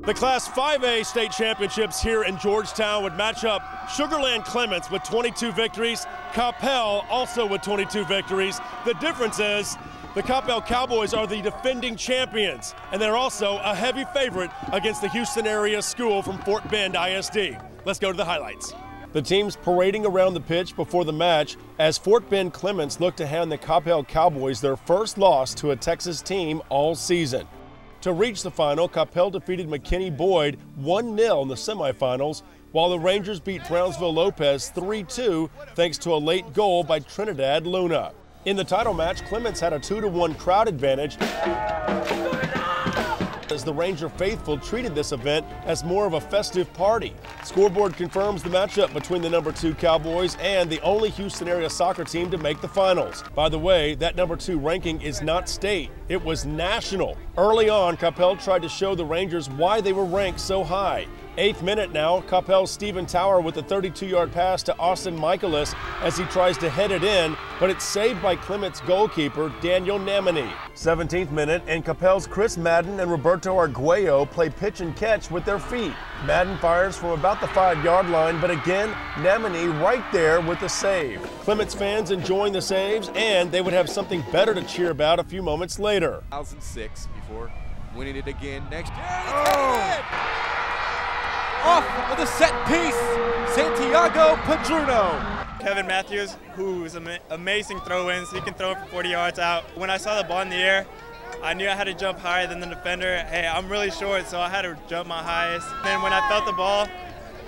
The Class 5A state championships here in Georgetown would match up Sugarland Clements with 22 victories, Coppell also with 22 victories. The difference is the Coppell Cowboys are the defending champions, and they're also a heavy favorite against the Houston area school from Fort Bend ISD. Let's go to the highlights. The teams parading around the pitch before the match as Fort Bend Clements look to hand the Coppell Cowboys their first loss to a Texas team all season. To reach the final, Coppell defeated McKinney Boyd 1-0 in the semifinals, while the Rangers beat Brownsville Lopez 3-2 thanks to a late goal by Trinidad Luna. In the title match, Clements had a 2-1 crowd advantage as the Ranger faithful treated this event as more of a festive party. Scoreboard confirms the matchup between the #2 Cowboys and the only Houston area soccer team to make the finals. By the way, that #2 ranking is not state, it was national. Early on, Coppell tried to show the Rangers why they were ranked so high. 8th minute now, Coppell's Stephen Tower with a 32-yard pass to Austin Michaelis as he tries to head it in, but it's saved by Clements goalkeeper Daniel Namini. 17th minute, and Coppell's Chris Madden and Roberto Arguello play pitch and catch with their feet. Madden fires from about the 5-yard line, but again, Namini right there with the save. Clements fans enjoying the saves, and they would have something better to cheer about a few moments later. 2006 before winning it again next year. Off of the set piece, Santiago Padruno. Kevin Matthews, who's amazing throw-ins. He can throw it from 40 yards out. When I saw the ball in the air, I knew I had to jump higher than the defender. Hey, I'm really short, so I had to jump my highest. Then when I felt the ball,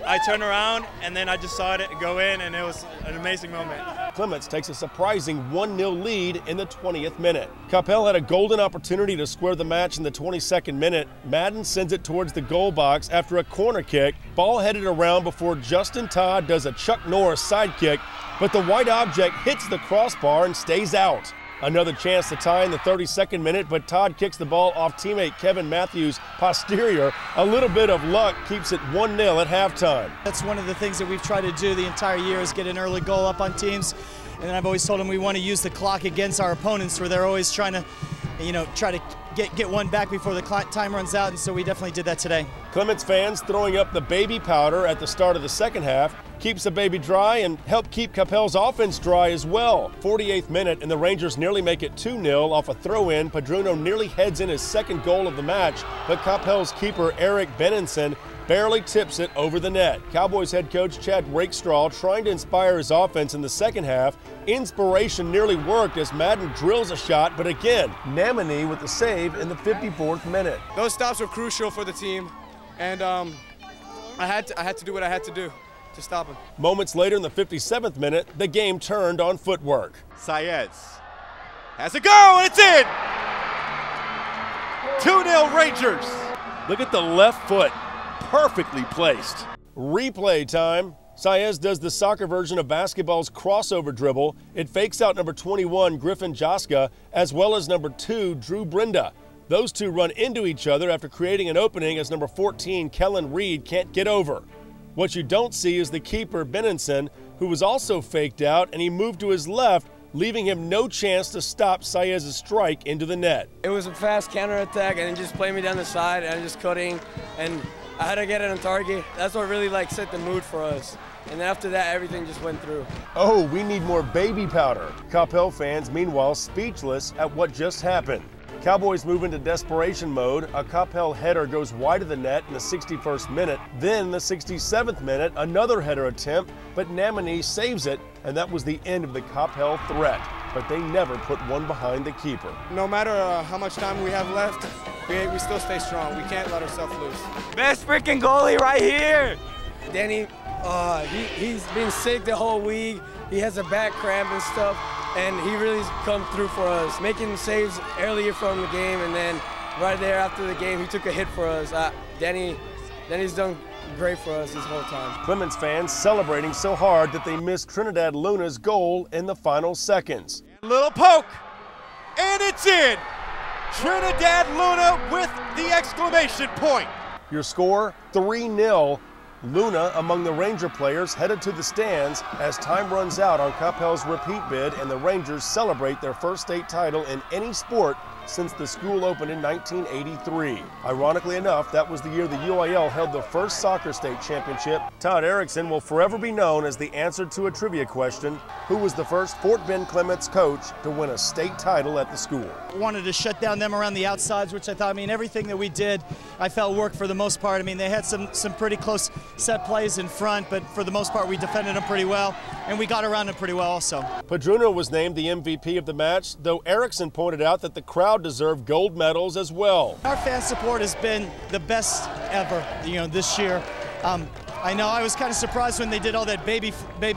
I turned around, and then I just saw it go in, and it was an amazing moment. Clements takes a surprising 1-0 lead in the 20th minute. Coppell had a golden opportunity to square the match in the 22nd minute. Madden sends it towards the goal box after a corner kick. Ball headed around before Justin Todd does a Chuck Norris sidekick, but the white object hits the crossbar and stays out. Another chance to tie in the 32nd minute, but Todd kicks the ball off teammate Kevin Matthews' posterior. A little bit of luck keeps it 1-0 at halftime. That's one of the things that we've tried to do the entire year is get an early goal up on teams. And I've always told them we want to use the clock against our opponents where they're always trying to, try to get one back before the time runs out, and so we definitely did that today. Clements fans throwing up the baby powder at the start of the second half keeps the baby dry and helped keep Coppell's offense dry as well. 48th minute, and the Rangers nearly make it 2-0 off a throw-in. Padruno nearly heads in his second goal of the match, but Coppell's keeper Eric Benenson barely tips it over the net. Cowboys head coach Chad Rakestraw trying to inspire his offense in the second half. Inspiration nearly worked as Madden drills a shot, but again, Namini with the save in the 54th minute. Those stops were crucial for the team, and I had to do what I had to do to stop him. Moments later in the 57th minute, the game turned on footwork. Saez has a go, and it's in! 2-0 Rangers. Look at the left foot, perfectly placed. Replay time. Saez does the soccer version of basketball's crossover dribble. It fakes out number 21, Griffin Joska, as well as number 2, Drew Brenda. Those two run into each other after creating an opening as number 14, Kellen Reed, can't get over. What you don't see is the keeper, Benenson, who was also faked out, and he moved to his left, leaving him no chance to stop Saez's strike into the net. It was a fast counterattack, and it just played me down the side, and I just cutting, and I had to get it on target. That's what really set the mood for us. And then after that, everything just went through. Oh, we need more baby powder. Coppell fans, meanwhile, speechless at what just happened. Cowboys move into desperation mode. A Coppell header goes wide of the net in the 61st minute. Then the 67th minute, another header attempt, but Namini saves it, and that was the end of the Coppell threat. But they never put one behind the keeper. No matter how much time we have left, we still stay strong. We can't let ourselves lose. Best freaking goalie right here! Danny, he's been sick the whole week. He has a back cramp and stuff, and he really come through for us, making saves earlier from the game, and then right there after the game, he took a hit for us. Danny's done great for us this whole time. Clements fans celebrating so hard that they missed Trinidad Luna's goal in the final seconds. Little poke, and it's in! Trinidad Luna with the exclamation point. Your score, 3-0. Luna among the Ranger players headed to the stands as time runs out on Coppell's repeat bid, and the Rangers celebrate their first state title in any sport since the school opened in 1983. Ironically enough, that was the year the UIL held the first soccer state championship. Todd Erickson will forever be known as the answer to a trivia question: who was the first Fort Bend Clements coach to win a state title at the school? Wanted to shut down them around the outsides, which I thought, everything that we did, I felt worked for the most part. They had some pretty close set plays in front, but for the most part, we defended them pretty well, and we got around them pretty well also. Padruno was named the MVP of the match, though Erickson pointed out that the crowd deserved gold medals as well. Our fan support has been the best ever, this year. I know I was kind of surprised when they did all that baby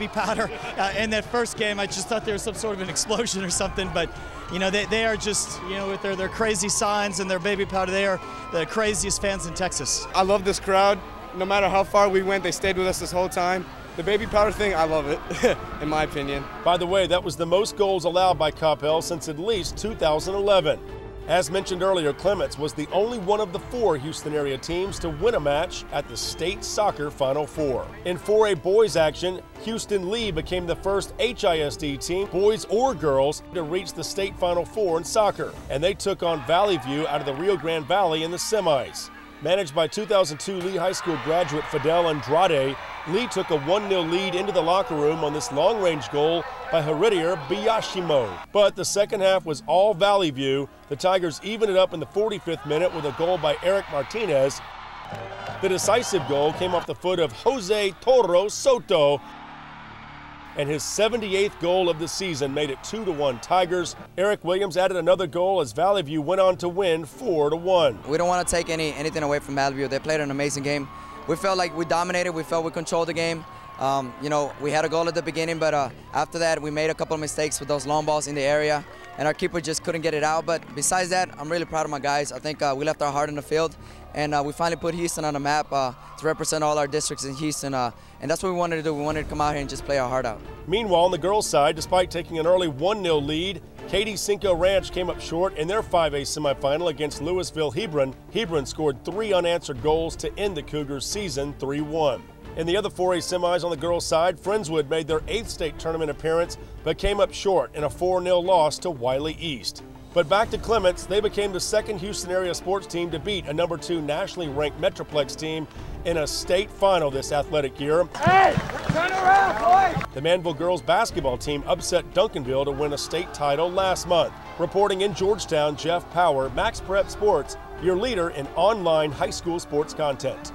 powder in that first game. I just thought there was some sort of an explosion or something, but they are just, with their crazy signs and their baby powder, they are the craziest fans in Texas. I love this crowd. No matter how far we went, they stayed with us this whole time. The baby powder thing, I love it, in my opinion. By the way, that was the most goals allowed by Coppell since at least 2011. As mentioned earlier, Clements was the only one of the 4 Houston area teams to win a match at the state soccer Final Four. In 4A boys action, Houston Lee became the first HISD team, boys or girls, to reach the state Final Four in soccer, and they took on Valley View out of the Rio Grande Valley in the semis. Managed by 2002 Lee High School graduate Fidel Andrade, Lee took a 1-0 lead into the locker room on this long-range goal by Heredier Biyashimo. But the second half was all Valley View. The Tigers evened it up in the 45th minute with a goal by Eric Martinez. The decisive goal came off the foot of Jose Toro Soto, and his 78th goal of the season made it 2-1 Tigers. Eric Williams added another goal as Valley View went on to win 4-1. We don't want to take anything away from Valley View. They played an amazing game. We felt like we dominated. We felt we controlled the game. We had a goal at the beginning, but after that, we made a couple of mistakes with those long balls in the area, and our keeper just couldn't get it out. But besides that, I'm really proud of my guys. I think we left our heart in the field, and we finally put Houston on the map to represent all our districts in Houston, and that's what we wanted to do. We wanted to come out here and just play our heart out. Meanwhile, on the girls' side, despite taking an early 1-0 lead, Katy Cinco Ranch came up short in their 5A semifinal against Louisville Hebron. Hebron scored 3 unanswered goals to end the Cougars' season 3-1. In the other 4A semis on the girls' side, Friendswood made their 8th state tournament appearance, but came up short in a 4-0 loss to Wiley East. But back to Clements, they became the second Houston area sports team to beat a number 2 nationally ranked Metroplex team in a state final this athletic year. Hey, turn around, boy! The Manville girls basketball team upset Duncanville to win a state title last month. Reporting in Georgetown, Jeff Power, Max Prep Sports, your leader in online high school sports content.